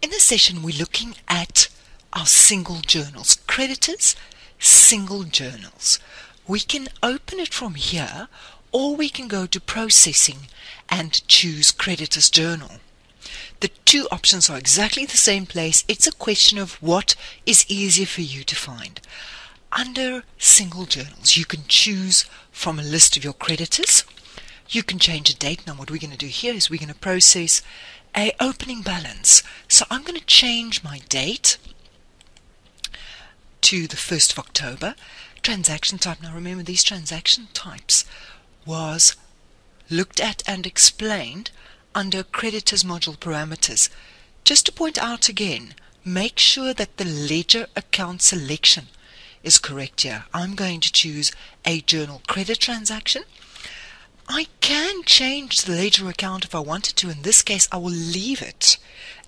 In this session, we're looking at our single journals. Creditors, single journals. We can open it from here, or we can go to processing and choose creditors journal. The two options are exactly the same place. It's a question of what is easier for you to find. Under single journals, you can choose from a list of your creditors. You can change a date. Now what we're going to do here is we're going to process a opening balance. So I'm going to change my date to the 1st of October. Transaction type. Now remember, these transaction types was looked at and explained under creditors module parameters. Just to point out again, make sure that the ledger account selection is correct here. I'm going to choose a journal credit transaction. I can change the ledger account if I wanted to. In this case, I will leave it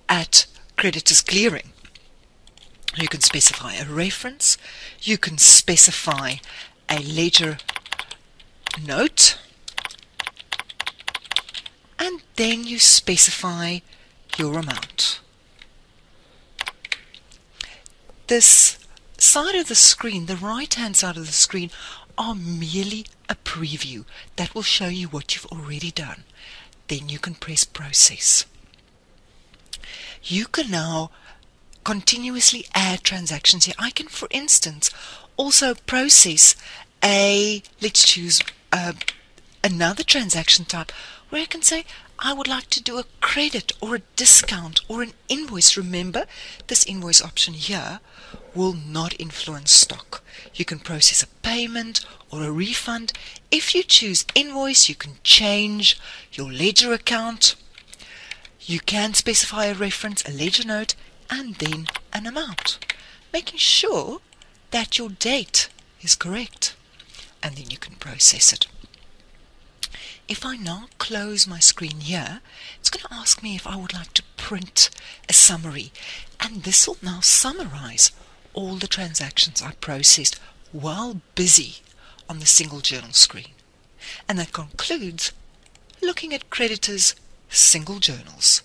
at creditors clearing. You can specify a reference. You can specify a ledger note. And then you specify your amount. This side of the screen, the right-hand side of the screen, are merely a preview that will show you what you've already done. Then you can press process. You can now continuously add transactions here. I can, for instance, also process let's choose another transaction type where I can say I would like to do a credit or a discount or an invoice. Remember, this invoice option here will not influence stock. You can process a payment or a refund. If you choose invoice, you can change your ledger account. You can specify a reference, a ledger note, and then an amount, making sure that your date is correct, and then you can process it. If I now close my screen here, it's going to ask me if I would like to print a summary, and this will now summarize all the transactions I processed while busy on the single journal screen. And that concludes looking at creditors' single journals.